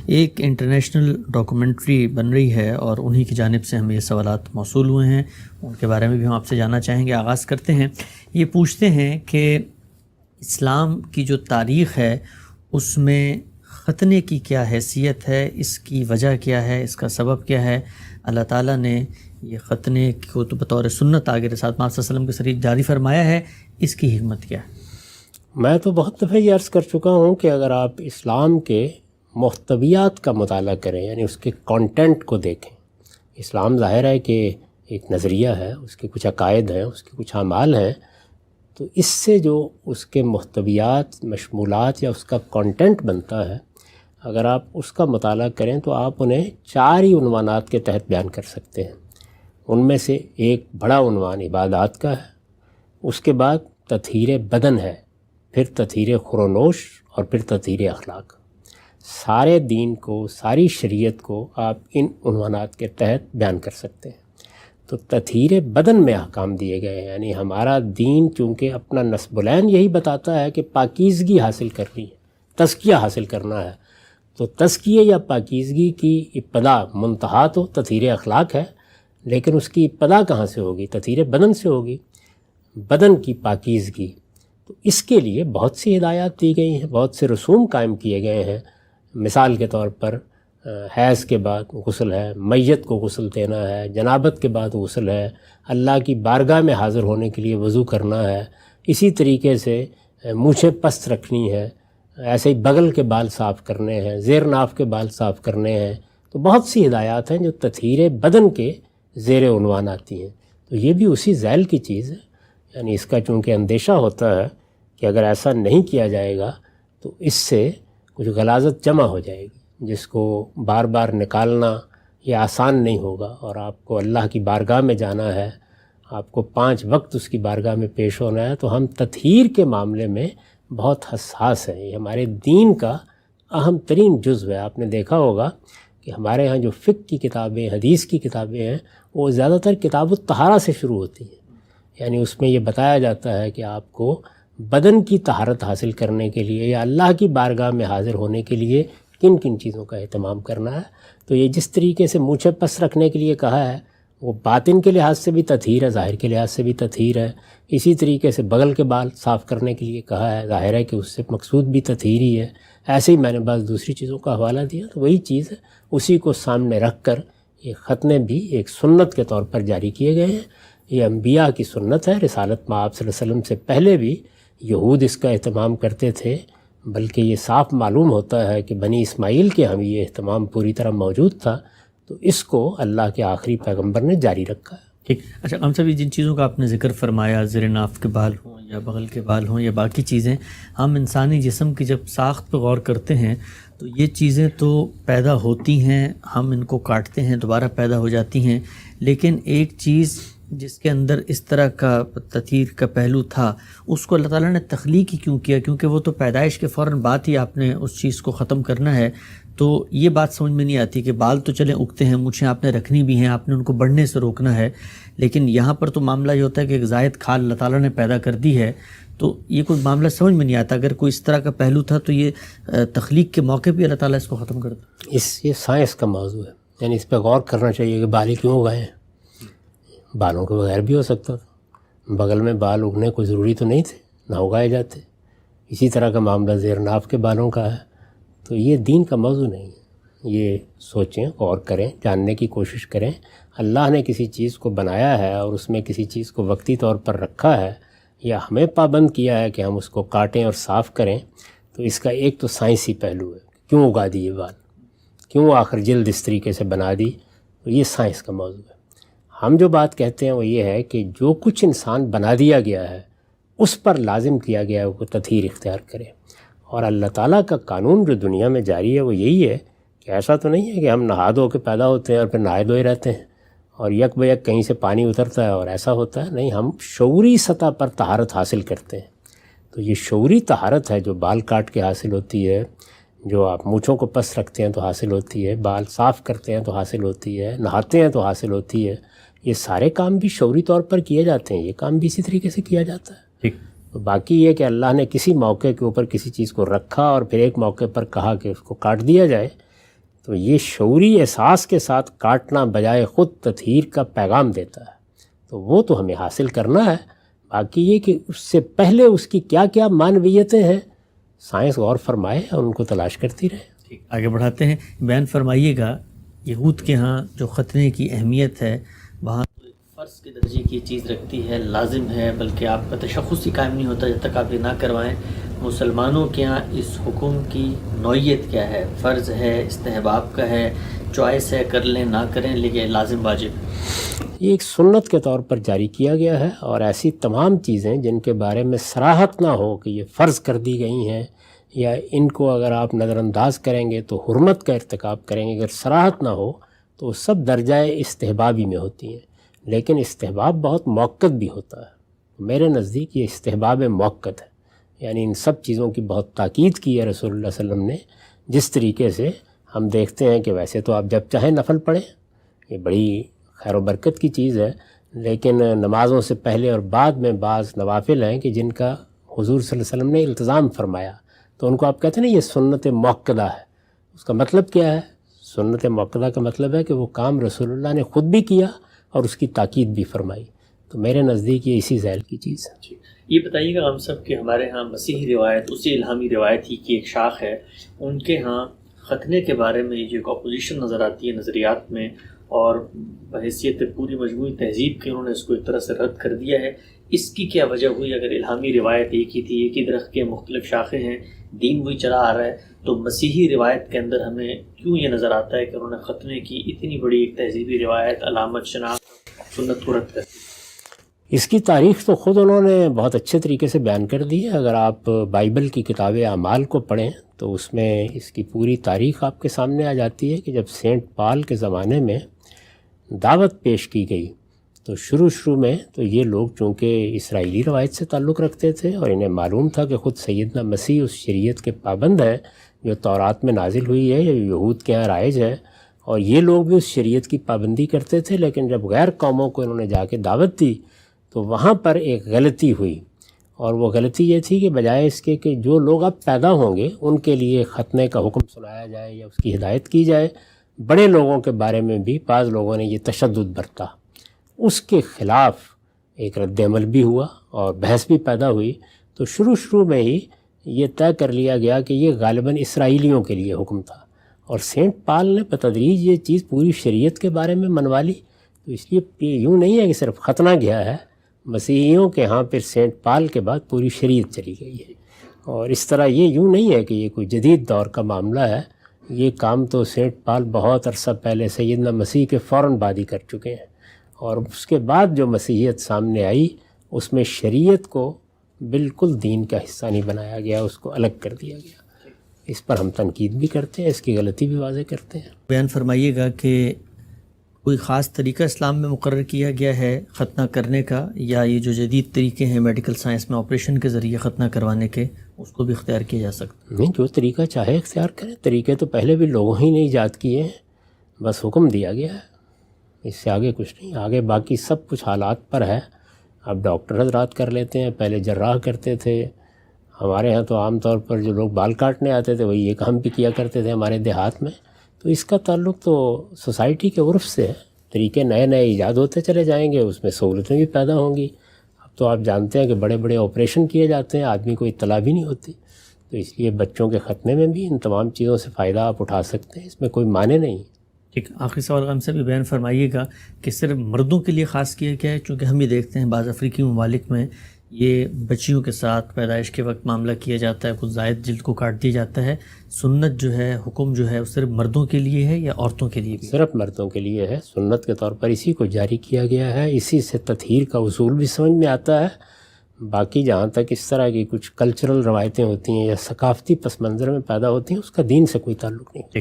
ایک international documentary بن رہی ہے اور انہی کی جانب سے ہمیں یہ سوالات موصول ہوئے ہیں، ان کے بارے میں بھی ہم آپ سے جاننا چاہیں گے۔ آغاز کرتے ہیں، یہ پوچھتے ہیں کہ اسلام کی جو تاریخ ہے اس میں ختنے کی کیا حیثیت ہے، اس کی وجہ کیا ہے، اس کا سبب کیا ہے؟ اللہ تعالیٰ نے یہ ختنے کو تو بطور سنت آگے رسالت محمد صلی اللہ علیہ وسلم کے ذریعے جاری فرمایا ہے، اس کی حکمت کیا ہے؟ میں تو بہت دفعہ یہ عرض کر چکا ہوں کہ اگر آپ اسلام کے محتویات کا مطالعہ کریں، یعنی اس کے کانٹینٹ کو دیکھیں، اسلام ظاہر ہے کہ ایک نظریہ ہے، اس کے کچھ عقائد ہیں، اس کے کچھ اعمال ہیں، تو اس سے جو اس کے محتویات، مشمولات یا اس کا کانٹینٹ بنتا ہے، اگر آپ اس کا مطالعہ کریں تو آپ انہیں 4 ہی عنوانات کے تحت بیان کر سکتے ہیں۔ ان میں سے ایک بڑا عنوان عبادات کا ہے، اس کے بعد تطہیر بدن ہے، پھر تطہیر خورونوش اور پھر تطہیر اخلاق۔ سارے دین کو، ساری شریعت کو آپ ان عنوانات کے تحت بیان کر سکتے ہیں۔ تو تطہیر بدن میں احکام دیے گئے ہیں، یعنی ہمارا دین چونکہ اپنا نصب العین یہی بتاتا ہے کہ پاکیزگی حاصل کرنی ہے، تزکیہ حاصل کرنا ہے، تو تزکیے یا پاکیزگی کی ابتدا منتہا تو تطہیر اخلاق ہے، لیکن اس کی ابتدا کہاں سے ہوگی؟ تطہیر بدن سے ہوگی، بدن کی پاکیزگی۔ تو اس کے لیے بہت سی ہدایات دی گئی ہیں، بہت سے رسوم قائم کیے گئے ہیں۔ مثال کے طور پر حیض کے بعد غسل ہے، میت کو غسل دینا ہے، جنابت کے بعد غسل ہے، اللہ کی بارگاہ میں حاضر ہونے کے لیے وضو کرنا ہے، اسی طریقے سے مونچھیں پست رکھنی ہے، ایسے ہی بغل کے بال صاف کرنے ہیں، زیر ناف کے بال صاف کرنے ہیں۔ تو بہت سی ہدایات ہیں جو تطہیر بدن کے زیر عنوان آتی ہیں۔ تو یہ بھی اسی ذیل کی چیز ہے، یعنی اس کا چونکہ اندیشہ ہوتا ہے کہ اگر ایسا نہیں کیا جائے گا تو اس سے کچھ غلاظت جمع ہو جائے گی، جس کو بار بار نکالنا یہ آسان نہیں ہوگا، اور آپ کو اللہ کی بارگاہ میں جانا ہے، آپ کو 5 وقت اس کی بارگاہ میں پیش ہونا ہے۔ تو ہم تطہیر کے معاملے میں بہت حساس ہیں، یہ ہمارے دین کا اہم ترین جزو ہے۔ آپ نے دیکھا ہوگا کہ ہمارے ہاں جو فقہ کی کتابیں، حدیث کی کتابیں ہیں، وہ زیادہ تر کتاب الطہارہ سے شروع ہوتی ہیں، یعنی اس میں یہ بتایا جاتا ہے کہ آپ کو بدن کی طہارت حاصل کرنے کے لیے یا اللہ کی بارگاہ میں حاضر ہونے کے لیے کن کن چیزوں کا اہتمام کرنا ہے۔ تو یہ جس طریقے سے مونچھیں پس رکھنے کے لیے کہا ہے، وہ باطن کے لحاظ سے بھی تطہیر ہے، ظاہر کے لحاظ سے بھی تطہیر ہے۔ اسی طریقے سے بغل کے بال صاف کرنے کے لیے کہا ہے، ظاہر ہے کہ اس سے مقصود بھی تطہیر ہی ہے۔ ایسے ہی میں نے بعض دوسری چیزوں کا حوالہ دیا، تو وہی چیز ہے، اسی کو سامنے رکھ کر یہ ختنے بھی ایک سنت کے طور پر جاری کیے گئے ہیں۔ یہ انبیاء کی سنت ہے، رسالت مآب صلی اللہ علیہ وسلم سے پہلے بھی یہود اس کا اہتمام کرتے تھے، بلکہ یہ صاف معلوم ہوتا ہے کہ بنی اسماعیل کے ہم یہ اہتمام پوری طرح موجود تھا، تو اس کو اللہ کے آخری پیغمبر نے جاری رکھا ہے۔ ٹھیک۔ اچھا ہم سبھی جن چیزوں کا آپ نے ذکر فرمایا، زیر ناف کے بال ہوں یا بغل کے بال ہوں یا باقی چیزیں، ہم انسانی جسم کی جب ساخت پہ غور کرتے ہیں تو یہ چیزیں تو پیدا ہوتی ہیں، ہم ان کو کاٹتے ہیں، دوبارہ پیدا ہو جاتی ہیں، لیکن ایک چیز جس کے اندر اس طرح کا تطہیر کا پہلو تھا، اس کو اللہ تعالیٰ نے تخلیق ہی کیوں کیا؟ کیونکہ وہ تو پیدائش کے فوراً بعد ہی آپ نے اس چیز کو ختم کرنا ہے۔ تو یہ بات سمجھ میں نہیں آتی کہ بال تو چلیں اگتے ہیں، مونچھیں آپ نے رکھنی بھی ہیں، آپ نے ان کو بڑھنے سے روکنا ہے، لیکن یہاں پر تو معاملہ یہ ہوتا ہے کہ ایک زائد کھال اللہ تعالیٰ نے پیدا کر دی ہے، تو یہ کوئی معاملہ سمجھ میں نہیں آتا۔ اگر کوئی اس طرح کا پہلو تھا تو یہ تخلیق کے موقع پہ اللہ تعالیٰ اس کو ختم کر دے۔ یہ سائنس کا موضوع ہے، یعنی اس پہ غور کرنا چاہیے کہ بال کیوں اگائے ہیں۔ بالوں کے بغیر بھی ہو سکتا تھا، بغل میں بال اگنے کوئی ضروری تو نہیں تھے، نہ اگائے جاتے۔ اسی طرح کا معاملہ زیر ناف کے بالوں کا ہے۔ تو یہ دین کا موضوع نہیں ہے، یہ سوچیں، غور کریں، جاننے کی کوشش کریں۔ اللہ نے کسی چیز کو بنایا ہے اور اس میں کسی چیز کو وقتی طور پر رکھا ہے، یا ہمیں پابند کیا ہے کہ ہم اس کو کاٹیں اور صاف کریں، تو اس کا ایک تو سائنسی پہلو ہے، کیوں اگا دی یہ بال، کیوں آخر جلد اس طریقے سے بنا دی، تو یہ سائنس کا موضوع ہے۔ ہم جو بات کہتے ہیں وہ یہ ہے کہ جو کچھ انسان بنا دیا گیا ہے اس پر لازم کیا گیا ہے وہ تطہیر اختیار کرے، اور اللہ تعالیٰ کا قانون جو دنیا میں جاری ہے وہ یہی ہے کہ ایسا تو نہیں ہے کہ ہم نہا دھو کے پیدا ہوتے ہیں اور پھر نہائے دھوئے رہتے ہیں اور یک بہ یک کہیں سے پانی اترتا ہے اور ایسا ہوتا ہے، نہیں، ہم شعوری سطح پر طہارت حاصل کرتے ہیں۔ تو یہ شعوری طہارت ہے جو بال کاٹ کے حاصل ہوتی ہے، جو آپ مونچھوں کو پس رکھتے ہیں تو حاصل ہوتی ہے، بال صاف کرتے ہیں تو حاصل ہوتی ہے، نہاتے ہیں تو حاصل ہوتی ہے۔ یہ سارے کام بھی شعوری طور پر کیے جاتے ہیں، یہ کام بھی اسی طریقے سے کیا جاتا ہے۔ ٹھیک۔ تو باقی یہ کہ اللہ نے کسی موقع کے اوپر کسی چیز کو رکھا اور پھر ایک موقع پر کہا کہ اس کو کاٹ دیا جائے، تو یہ شعوری احساس کے ساتھ کاٹنا بجائے خود تطہیر کا پیغام دیتا ہے، تو وہ تو ہمیں حاصل کرنا ہے۔ باقی یہ کہ اس سے پہلے اس کی کیا کیا معنویتیں ہیں، سائنس غور فرمائے اور ان کو تلاش کرتی رہے۔ ٹھیک، آگے بڑھاتے ہیں۔ بیان فرمائیے گا، یہود کے ہاں جو ختنے کی اہمیت ہے وہاں تو ایک فرض کے درجے کی چیز رکھتی ہے، لازم ہے، بلکہ آپ کا تشخص ہی قائم نہیں ہوتا جب تک آپ یہ نہ کروائیں۔ مسلمانوں کے ہاں اس حکم کی نوعیت کیا ہے؟ فرض ہے، استحباب کا ہے، چوائس ہے، کر لیں نہ کریں، لیکن لازم واجب؟ یہ ایک سنت کے طور پر جاری کیا گیا ہے، اور ایسی تمام چیزیں جن کے بارے میں صراحت نہ ہو کہ یہ فرض کر دی گئی ہیں یا ان کو اگر آپ نظر انداز کریں گے تو حرمت کا ارتکاب کریں گے، اگر صراحت نہ ہو تو وہ سب درجہ استحبابی میں ہوتی ہیں۔ لیکن استحباب بہت موقت بھی ہوتا ہے، میرے نزدیک یہ استحباب موقت ہے، یعنی ان سب چیزوں کی بہت تاکید کی ہے رسول اللہ صلی اللہ علیہ وسلم نے۔ جس طریقے سے ہم دیکھتے ہیں کہ ویسے تو آپ جب چاہیں نفل پڑھیں، یہ بڑی خیر و برکت کی چیز ہے، لیکن نمازوں سے پہلے اور بعد میں بعض نوافل ہیں کہ جن کا حضور صلی اللہ علیہ وسلم نے التزام فرمایا، تو ان کو آپ کہتے ہیں نا یہ سنت موقدہ ہے۔ اس کا مطلب کیا ہے؟ سنت موقدہ کا مطلب ہے کہ وہ کام رسول اللہ نے خود بھی کیا اور اس کی تاکید بھی فرمائی، تو میرے نزدیک یہ اسی ذیل کی چیز ہے۔ یہ بتائیے گا ہم سب کہ ہمارے ہاں مسیحی روایت اسی الہامی روایت ہی کی ایک شاخ ہے، ان کے ہاں ختنے کے بارے میں جو ایک اپوزیشن نظر آتی ہے نظریات میں، اور بحیثیت پوری مجموعی تہذیب کے انہوں نے اس کو ایک طرح سے رد کر دیا ہے۔ اس کی کیا وجہ ہوئی؟ اگر الہامی روایت ایک ہی تھی، ایک ہی درخت کے مختلف شاخیں ہیں، دین وہی چلا آ رہا ہے، تو مسیحی روایت کے اندر ہمیں کیوں یہ نظر آتا ہے کہ انہوں نے ختنے کی اتنی بڑی ایک تہذیبی روایت، علامت، شناخت، سنت کو رد کر دی؟ اس کی تاریخ تو خود انہوں نے بہت اچھے طریقے سے بیان کر دی ہے۔ اگر آپ بائبل کی کتاب اعمال کو پڑھیں تو اس میں اس کی پوری تاریخ آپ کے سامنے آ جاتی ہے کہ جب سینٹ پال کے زمانے میں دعوت پیش کی گئی تو شروع میں تو یہ لوگ چونکہ اسرائیلی روایت سے تعلق رکھتے تھے اور انہیں معلوم تھا کہ خود سیدنا مسیح اس شریعت کے پابند ہیں جو تورات میں نازل ہوئی ہے یا یہود کے یہاں رائج ہے، اور یہ لوگ بھی اس شریعت کی پابندی کرتے تھے۔ لیکن جب غیر قوموں کو انہوں نے جا کے دعوت دی تو وہاں پر ایک غلطی ہوئی، اور وہ غلطی یہ تھی کہ بجائے اس کے کہ جو لوگ اب پیدا ہوں گے ان کے لیے ختنے کا حکم سنایا جائے یا اس کی ہدایت کی جائے، بڑے لوگوں کے بارے میں بھی بعض لوگوں نے یہ تشدد برتا۔ اس کے خلاف ایک رد عمل بھی ہوا اور بحث بھی پیدا ہوئی، تو شروع میں ہی یہ طے کر لیا گیا کہ یہ غالباً اسرائیلیوں کے لیے حکم تھا، اور سینٹ پال نے بتدریج یہ چیز پوری شریعت کے بارے میں منوا لی۔ تو اس لیے یوں نہیں ہے کہ صرف ختنہ گیا ہے، مسیحیوں کے ہاں پھر سینٹ پال کے بعد پوری شریعت چلی گئی ہے، اور اس طرح یہ یوں نہیں ہے کہ یہ کوئی جدید دور کا معاملہ ہے۔ یہ کام تو سینٹ پال بہت عرصہ پہلے سیدنا مسیح کے فوراً بعد ہی کر چکے ہیں، اور اس کے بعد جو مسیحیت سامنے آئی اس میں شریعت کو بالکل دین کا حصہ نہیں بنایا گیا، اس کو الگ کر دیا گیا۔ اس پر ہم تنقید بھی کرتے ہیں، اس کی غلطی بھی واضح کرتے ہیں۔ بیان فرمائیے گا کہ کوئی خاص طریقہ اسلام میں مقرر کیا گیا ہے ختنہ کرنے کا، یا یہ جو جدید طریقے ہیں میڈیکل سائنس میں آپریشن کے ذریعے ختنہ کروانے کے، اس کو بھی اختیار کیا جا سکتا؟ نہیں، جو طریقہ چاہے اختیار کریں، طریقے تو پہلے بھی لوگوں ہی نے ایجاد کیے ہیں، بس حکم دیا گیا ہے، اس سے آگے کچھ نہیں۔ آگے باقی سب کچھ حالات پر ہے۔ اب ڈاکٹر حضرات کر لیتے ہیں، پہلے جراح کرتے تھے، ہمارے ہاں تو عام طور پر جو لوگ بال کاٹنے آتے تھے وہی یہ کام بھی کیا کرتے تھے ہمارے دیہات میں۔ تو اس کا تعلق تو سوسائٹی کے عرف سے ہے، طریقے نئے ایجاد ہوتے چلے جائیں گے، اس میں سہولتیں بھی پیدا ہوں گی۔ اب تو آپ جانتے ہیں کہ بڑے بڑے آپریشن کیے جاتے ہیں، آدمی کو اطلاع بھی نہیں ہوتی، تو اس لیے بچوں کے ختنے میں بھی ان تمام چیزوں سے فائدہ آپ اٹھا سکتے ہیں، اس میں کوئی معنی نہیں۔ ٹھیک، آخری سوال ہم سے بھی بیان فرمائیے گا کہ صرف مردوں کے لیے خاص کیا گیا ہے؟ چونکہ ہم یہ دیکھتے ہیں بعض افریقی ممالک میں یہ بچیوں کے ساتھ پیدائش کے وقت معاملہ کیا جاتا ہے، کچھ زائد جلد کو کاٹ دیا جاتا ہے۔ سنت جو ہے، حکم جو ہے، وہ صرف مردوں کے لیے ہے یا عورتوں کے لیے بھی؟ صرف مردوں کے لیے ہے، سنت کے طور پر اسی کو جاری کیا گیا ہے، اسی سے تطہیر کا اصول بھی سمجھ میں آتا ہے۔ باقی جہاں تک اس طرح کی کچھ کلچرل روایتیں ہوتی ہیں یا ثقافتی پس منظر میں پیدا ہوتی ہیں، اس کا دین سے کوئی تعلق نہیں۔